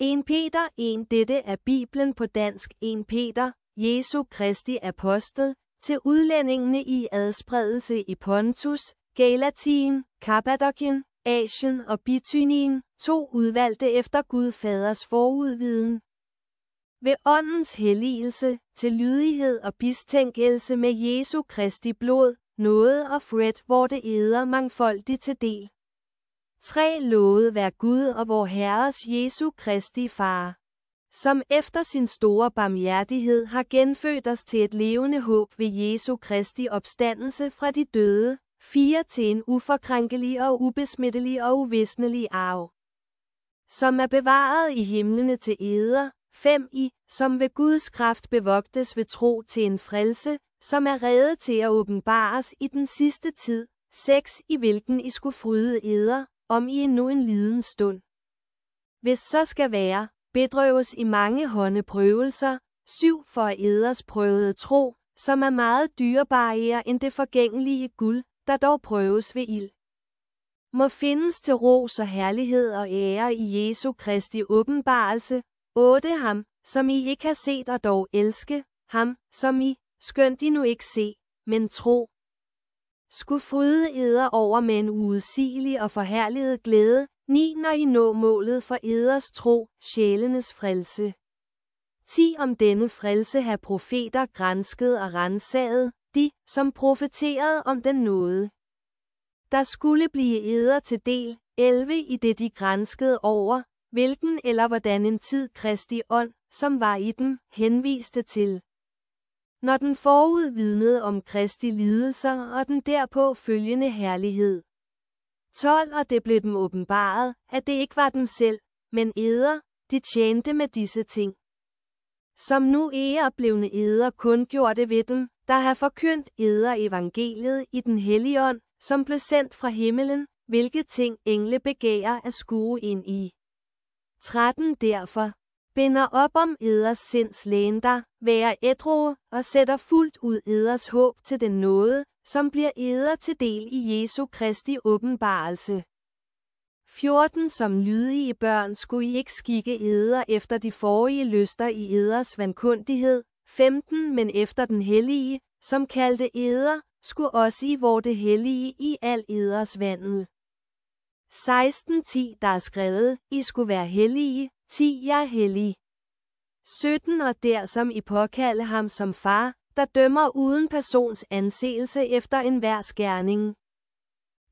1 Peter 1. Dette er Bibelen på dansk. 1 Peter, Jesu Kristi apostel, til udlændingene i adspredelse i Pontus, Galatien, Kappadokien, Asien og Bithynien, 2 udvalgte efter Gud Faders forudviden. Ved åndens helligelse, til lydighed og bistænkelse med Jesu Kristi blod, nåde og fred, hvor det eder mangfoldigt til del. 3 Lovet være Gud og vor Herres Jesu Kristi Far, som efter sin store barmhjertighed har genfødt os til et levende håb ved Jesu Kristi opstandelse fra de døde, 4 Til en uforkrænkelig og ubesmittelig og uvisnelig arv, som er bevaret i himlene til eder, 5 som ved Guds kraft bevogtes ved tro til en frelse, som er rede til at åbenbares i den sidste tid, 6 I hvilken I skulle fryde eder, om I endnu en liden stund. Hvis så skal være, bedrøves i mange hånde prøvelser, 7 For eders prøvede tro, som er meget dyrebarere end det forgængelige guld, der dog prøves ved ild, må findes til ros og herlighed og ære i Jesu Kristi åbenbarelse. 8 Ham, som I ikke har set og dog elske, ham, som I, skønt I nu ikke se, men tro, skulle fryde eder over med en uudsigelig og forherliget glæde, 9 Når I nå målet for eders tro, sjælenes frelse. 10 Om denne frelse har profeter gransket og rensaget, de, som profeterede om den nåde, der skulle blive eder til del, 11 I det de granskede over, hvilken eller hvordan en tid Kristi ånd, som var i dem, henviste til, når den forudvidnede om Kristi lidelser og den derpå følgende herlighed. 12 Og det blev dem åbenbaret, at det ikke var dem selv, men eder, de tjente med disse ting, som nu æreblevne eder kun gjorde ved dem, der har forkyndt eder evangeliet i den hellige ånd, som blev sendt fra himmelen, hvilke ting engle begærer at skue ind i. 13 Derfor binder op om eders sinds lænder, være ædru og sætter fuldt ud eders håb til den nåde, som bliver eder til del i Jesu Kristi åbenbarelse. 14 Som lydige børn skulle I ikke skikke eder efter de forrige lyster i eders vankundighed. 15 Men efter den hellige, som kaldte eder, skulle også I vor det hellige i al eders vandel. 16:10 Der er skrevet, I skulle være hellige, 10 Jeg er hellig. 17 Og der som I påkalde ham som far, der dømmer uden persons anseelse efter enhver gerning.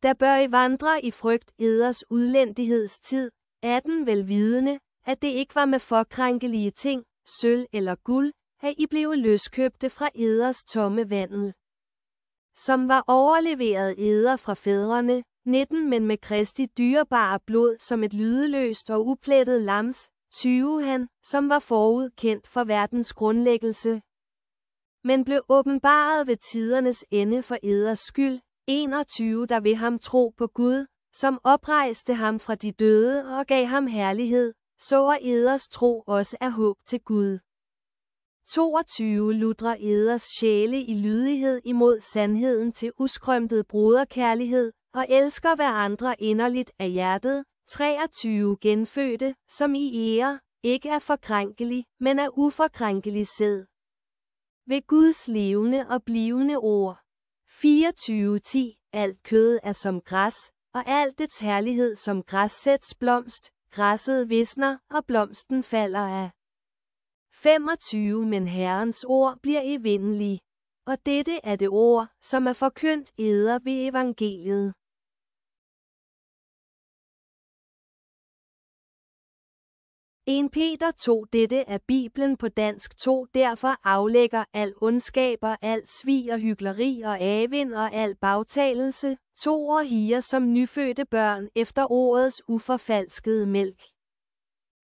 Der bør I vandre i frygt eders udlændighedstid, 18 Velvidende, at det ikke var med forkrænkelige ting, sølv eller guld, at I blev løskøbte fra eders tomme vandel, som var overleveret eder fra fædrene, 19 Men med Kristi dyrebare blod som et lydeløst og uplettet lams, 20 Han, som var forudkendt for verdens grundlæggelse, men blev åbenbaret ved tidernes ende for eders skyld, 21 Der ved ham tro på Gud, som oprejste ham fra de døde og gav ham herlighed, så er eders tro også er håb til Gud. 22 Lutrer eders sjæle i lydighed imod sandheden til uskrømtet broderkærlighed, og elsker hverandre inderligt af hjertet. 23 Genfødte, som I ære, ikke er forkrænkelig, men er uforkrænkelig sæd, ved Guds levende og blivende ord. 24:10 Alt kød er som græs, og alt dets herlighed som græssæts blomst, græsset visner, og blomsten falder af. 25 Men Herrens ord bliver evindelige, og dette er det ord, som er forkyndt eder ved evangeliet. En Peter 2 Dette er Bibelen på dansk 2 Derfor aflægger al ondskab og al svig og hykleri og avind og al bagtalelse, 2 Og higer som nyfødte børn efter ordets uforfalskede mælk,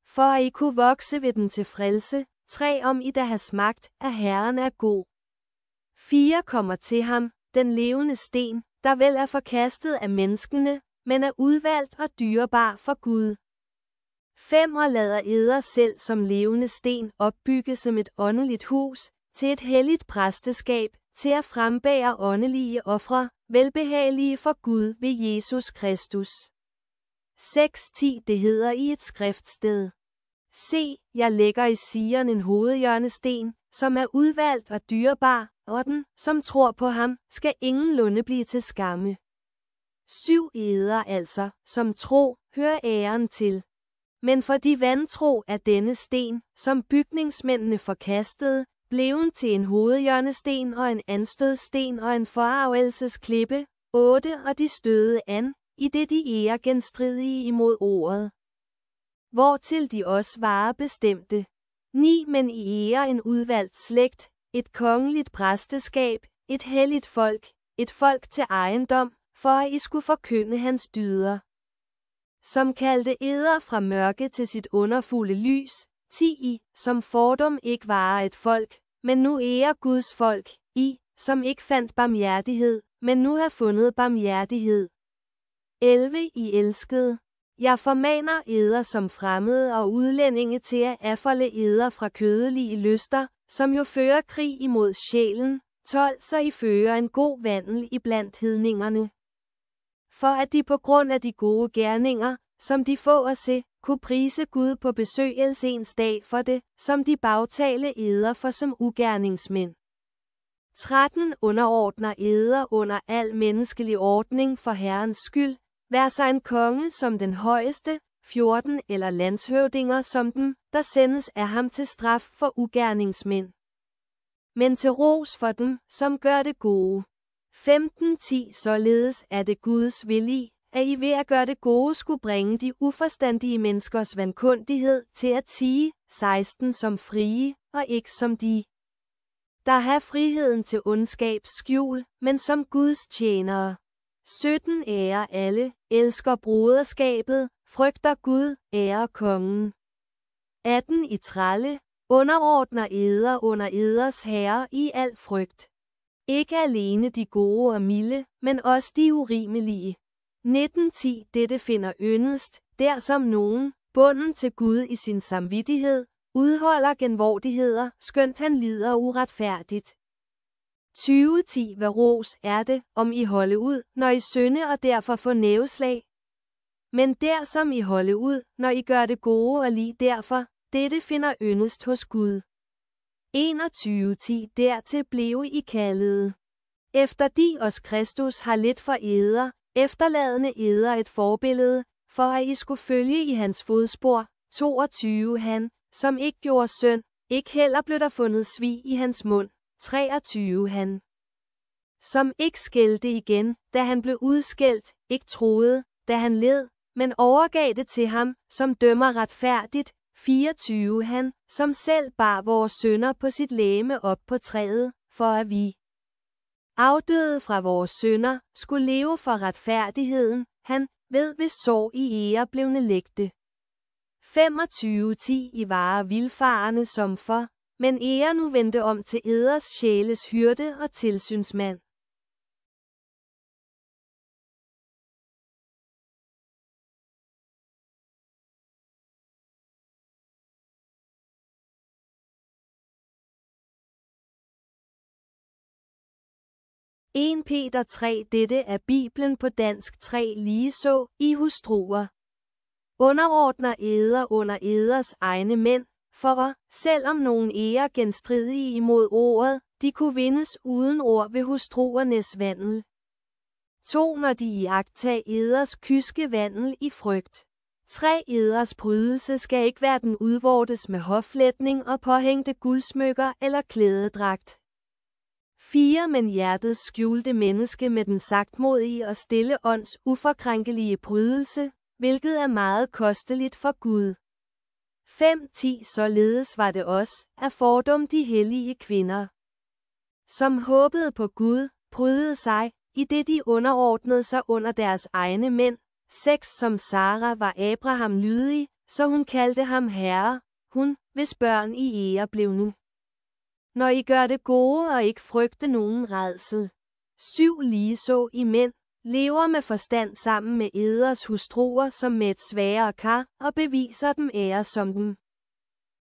for at I kunne vokse ved den til frelse. 3 Om I da har smagt, at Herren er god. 4 Kommer til ham, den levende sten, der vel er forkastet af menneskene, men er udvalgt og dyrebar for Gud. 5 Og lader eder selv som levende sten opbygge som et åndeligt hus, til et helligt præsteskab, til at frembære åndelige ofre, velbehagelige for Gud ved Jesus Kristus. 6:10 Det hedder i et skriftsted. Se, jeg lægger i Sion en hovedhjørnesten, som er udvalgt og dyrebar, og den, som tror på ham, skal ingenlunde blive til skamme. 7 eder altså, som tro, hører æren til. Men for de vantro er denne sten, som bygningsmændene forkastede, bleven til en hovedhjørnesten og en anstødsten og en forargelsesklippe. 8 Og de stødede an, i det de ærer genstridige imod ordet. Hvortil de også varer bestemte. 9 Men I ærer en udvalgt slægt, et kongeligt præsteskab, et helligt folk, et folk til ejendom, for at I skulle forkynde hans dyder. Som kaldte eder fra mørke til sit underfulde lys, 10 I, som fordum ikke var et folk, men nu ærer Guds folk, I, som ikke fandt barmhjertighed, men nu har fundet barmhjertighed. 11 I elskede. Jeg formaner eder som fremmede og udlændinge til at afholde eder fra kødelige lyster, som jo fører krig imod sjælen. 12 Så I fører en god vandel iblandt hedningerne. For at de på grund af de gode gerninger, som de får at se, kunne prise Gud på besøgelsens dag for det, som de bagtale eder for som ugerningsmænd. 13 Underordner eder under al menneskelig ordning for Herrens skyld, vær sig en konge som den højeste, 14 eller landshøvdinger som den, der sendes af ham til straf for ugerningsmænd. Men til ros for dem, som gør det gode. 15:10 Således er det Guds vilje, at I ved at gøre det gode skulle bringe de uforstandige menneskers vankundighed til at tie, 16 Som frie, og ikke som de, der har friheden til ondskabs skjul, men som Guds tjenere. 17 Ærer alle, elsker broderskabet, frygter Gud, ærer kongen. 18 I trælle, underordner eder under eders herre i al frygt. Ikke alene de gode og milde, men også de urimelige. 19:10 Dette finder yndest, der som nogen, bunden til Gud i sin samvittighed, udholder genvordigheder, skønt han lider uretfærdigt. 20:10 Hvad ros er det, om I holde ud, når I synde og derfor få næveslag? Men der som I holde ud, når I gør det gode og lige derfor, dette finder yndest hos Gud. 21:10 Dertil blev I kaldede. Efter de os Kristus har lidt for eder, efterladende eder et forbillede, for at I skulle følge i hans fodspor. 22 Han, som ikke gjorde synd, ikke heller blev der fundet svig i hans mund. 23 Han, som ikke skældte igen, da han blev udskældt, ikke troede, da han led, men overgav det til ham, som dømmer retfærdigt. 24 Han, som selv bar vores synder på sit legeme op på træet, for at vi, afdøde fra vores synder, skulle leve for retfærdigheden. Han, ved hvis sår i ære blevne lægte. 25:10 I varer vilfarende som for, men ære nu vendte om til eders sjæles hyrde og tilsynsmand. Peter 3 Dette er Bibelen på dansk 3 ligeså, I hustruer. Underordner eder under eders egne mænd, for, selvom nogen ærer genstridige imod ordet, de kunne vindes uden ord ved hustruernes vandel. 2 Når de iagttag eders kyske vandel i frygt. 3 Eders prydelse skal ikke være den udvortes med hoflætning og påhængte guldsmykker eller klædedragt. 4 Men hjertets skjulte menneske med den sagtmodige og stille ånds uforkrænkelige prydelse, hvilket er meget kosteligt for Gud. 5:10 Således var det også, at fordum de hellige kvinder, som håbede på Gud, prydede sig, i det de underordnede sig under deres egne mænd. 6 Som Sara var Abraham lydig, så hun kaldte ham herre, hun, hvis børn I ære blev nu. Når I gør det gode og ikke frygte nogen rædsel. 7 Ligeså I mænd, lever med forstand sammen med eders hustruer som med et sværere kar, og beviser dem ære som dem.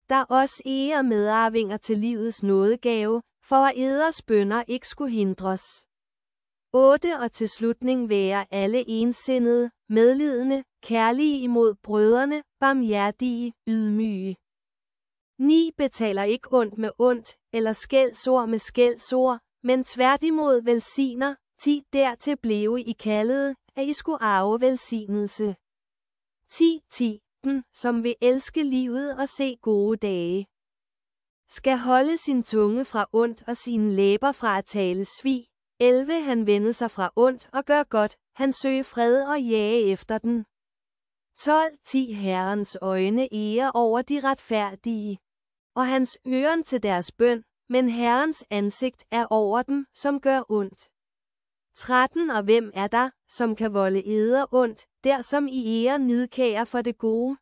Der også ære medarvinger til livets nådegave, for at eders bønner ikke skulle hindres. 8 og til slutning være alle ensindede, medlidende, kærlige imod brødrene, barmhjertige, ydmyge. 9 betaler ikke ondt med ondt, eller skældsord med skældsord, men tværtimod velsigner. 10 dertil blive I kaldede, at I skulle arve velsignelse. 10 den, som vil elske livet og se gode dage, skal holde sin tunge fra ondt og sine læber fra at tale svig. 11 han vender sig fra ondt og gør godt, han søger fred og jage efter den. 12 Herrens øjne ære over de retfærdige, og hans øren til deres bøn, men Herrens ansigt er over dem, som gør ondt. 13 og hvem er der, som kan volde eder ondt, der som I ære nidkærer for det gode?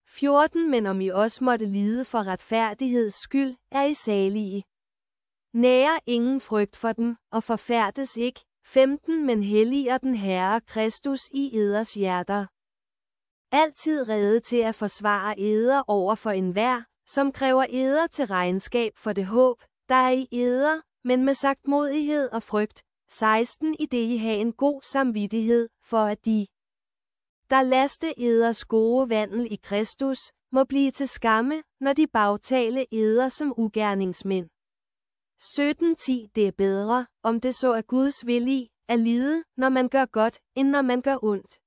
14 men om I også måtte lide for retfærdigheds skyld, er I salige. Nærer ingen frygt for dem, og forfærdes ikke. 15 men helliger den Herre Kristus i eders hjerter. Altid rede til at forsvare eder over for enhver, som kræver eder til regnskab for det håb, der er i eder, men med sagtmodighed og frygt. 16 i det I har en god samvittighed, for at de, der laste eders gode vandel i Kristus, må blive til skamme, når de bagtale eder som ugerningsmænd. 17 det er bedre, om det så er Guds vilje, at lide, når man gør godt, end når man gør ondt.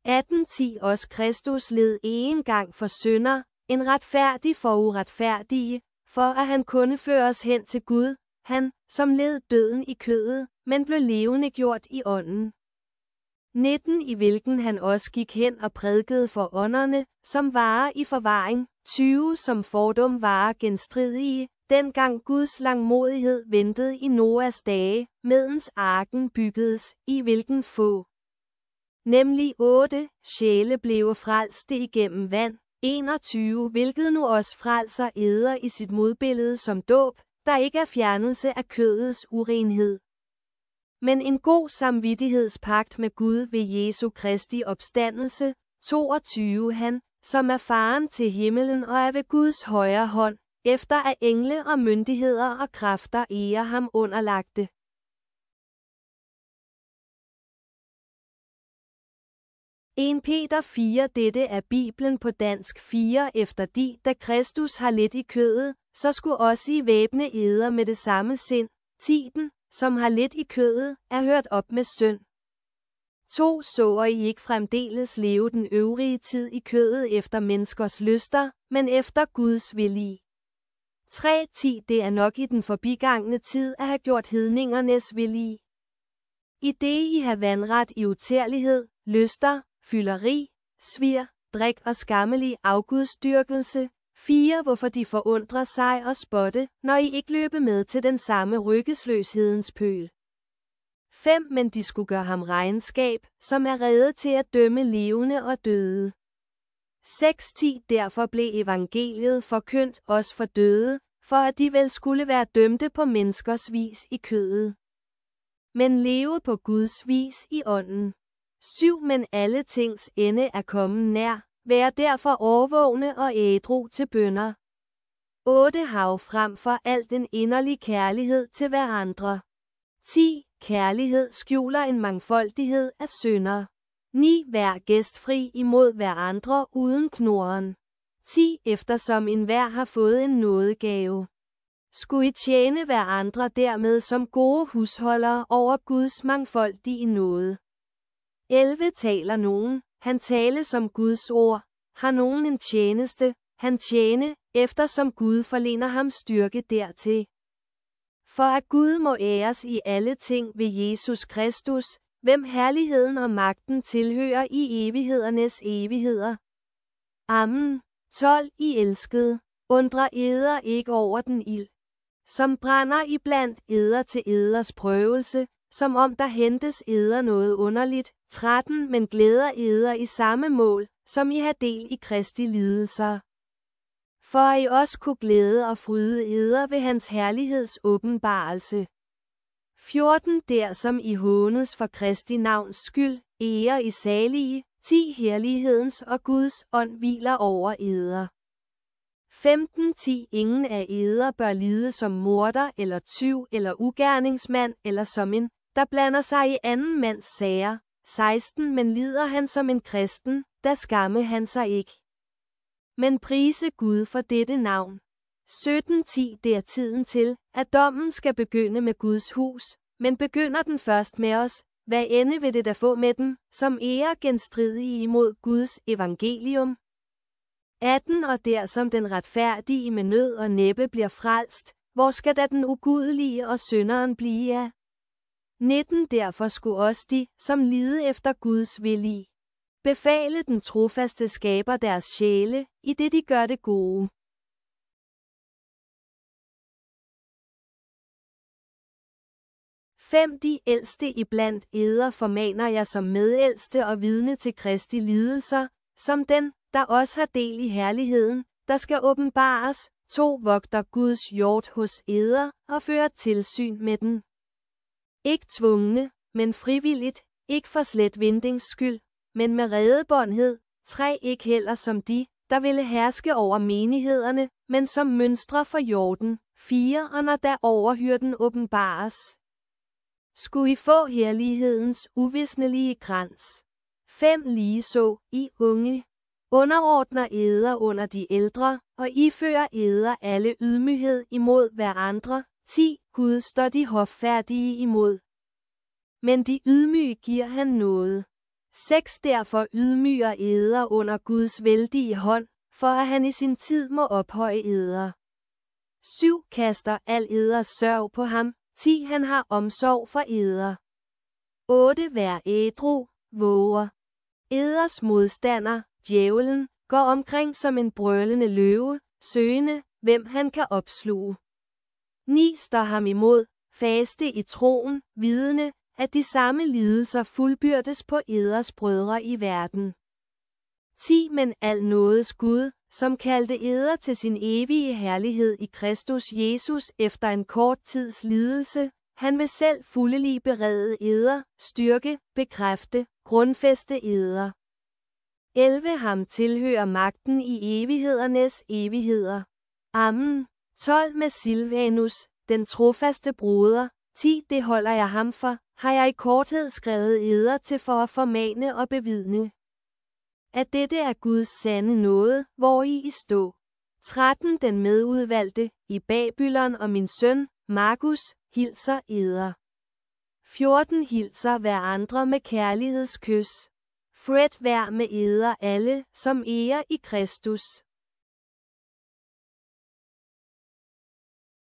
18 også Kristus led en gang for synder, en retfærdig for uretfærdige, for at han kunne føres hen til Gud, han, som led døden i kødet, men blev levende gjort i ånden. 19 i hvilken han også gik hen og prædikede for ånderne, som varer i forvaring. 20 som fordum varer genstridige, dengang Guds langmodighed ventede i Noas dage, medens arken byggedes, i hvilken få, nemlig 8 sjæle blev frelste igennem vand. 21 hvilket nu også frelser eder i sit modbillede som dåb, der ikke er fjernelse af kødets urenhed, men en god samvittighedspagt med Gud ved Jesu Kristi opstandelse. 22 han, som er faren til himmelen og er ved Guds højre hånd, efter at engle og myndigheder og kræfter ærer ham underlagte. En Peter 4 dette er Bibelen på dansk 4 efter de, da Kristus har lidt i kødet, så skulle også I væbne eder med det samme sind. 10 som har lidt i kødet, er hørt op med synd. 2 så I ikke fremdeles leve den øvrige tid i kødet efter menneskers lyster, men efter Guds vilje. 3 det er nok i den forbigangne tid at have gjort hedningernes vilje. I det I har vandret i utærlighed, lyster, fylderi, svir, drik og skammelig afgudsdyrkelse. 4 hvorfor de forundrer sig og spotte, når I ikke løber med til den samme rykkesløshedens pøl. 5 men de skulle gøre ham regnskab, som er rede til at dømme levende og døde. 6 derfor blev evangeliet forkyndt også for døde, for at de vel skulle være dømte på menneskers vis i kødet, men leve på Guds vis i ånden. 7 men alle tings ende er kommet nær, vær derfor årvågne og ædru til bønner. 8 hav frem for alt den inderlige kærlighed til hverandre. 10 kærlighed skjuler en mangfoldighed af synder. 9 vær gæstfri imod hverandre uden knurren. 10 eftersom enhver har fået en nådegave, skulle I tjene hverandre dermed som gode husholdere over Guds mangfoldige nåde. 11 taler nogen, han tale som Guds ord, har nogen en tjeneste, han tjene, eftersom Gud forlener ham styrke dertil. For at Gud må æres i alle ting ved Jesus Kristus, hvem herligheden og magten tilhører i evighedernes evigheder. Amen. 12 I elskede, undrer eder ikke over den ild, som brænder iblandt eder til eders prøvelse, som om der hentes eder noget underligt. 13 men glæder eder i samme mål, som I har del i Kristi lidelser, for at I også kunne glæde og fryde eder ved hans herligheds åbenbarelse. 14 der som I hånes for Kristi navns skyld, ærer I salige. 10 herlighedens og Guds ånd hviler over eder. 15 ingen af eder bør lide som morder eller tyv eller ugerningsmand eller som en, der blander sig i anden mands sager. 16. Men lider han som en kristen, da skamme han sig ikke. Men prise Gud for dette navn. 17:10 Det er tiden til, at dommen skal begynde med Guds hus, men begynder den først med os, hvad ende vil det da få med dem, som ære genstridige imod Guds evangelium? 18 Og der som den retfærdige med nød og næppe bliver frelst, hvor skal da den ugudelige og synderen blive af? 19 Derfor skulle også de, som lide efter Guds vilje, befale den trofaste skaber deres sjæle, i det de gør det gode. 5 De ældste iblandt eder formaner jeg som medældste og vidne til Kristi lidelser, som den, der også har del i herligheden, der skal åbenbares. 2 Vogter Guds hjort hos eder og fører tilsyn med den. Ikke tvungne, men frivilligt, ikke for slet vindings skyld, men med redebåndhed. 3 Ikke heller som de, der ville herske over menighederne, men som mønstre for hjorten. 4 Og når der overhyrden åbenbares, skulle I få herlighedens uvisnelige krans. 5 Ligeså, I unge, underordner eder under de ældre, og ifører eder alle ydmyghed imod hverandre. 10 Gud står de hoffærdige imod, men de ydmyge giver han noget. 6 Derfor ydmyger eder under Guds vældige hånd, for at han i sin tid må ophøje eder. 7 Kaster al eders sørg på ham. 10 Han har omsorg for eder. 8 Vær ædru, våger. Eders modstander, djævelen, går omkring som en brølende løve, søgende, hvem han kan opsluge. 9 Står ham imod, faste i troen, vidende, at de samme lidelser fuldbyrdes på eders brødre i verden. 10 Men al nådes Gud, som kaldte eder til sin evige herlighed i Kristus Jesus efter en kort tids lidelse, han vil selv fuldelig berede eder, styrke, bekræfte, grundfæste eder. 11 Ham tilhører magten i evighedernes evigheder. Amen. 12 Med Silvanus, den trofaste broder. 10 Det holder jeg ham for, har jeg i korthed skrevet eder til for at formane og bevidne, at dette er Guds sande nåde, hvor I stå. 13 Den medudvalgte, i Babylon og min søn, Markus, hilser eder. 14 Hilser hverandre med kærlighedskys. Fred vær med eder alle, som ærer i Kristus.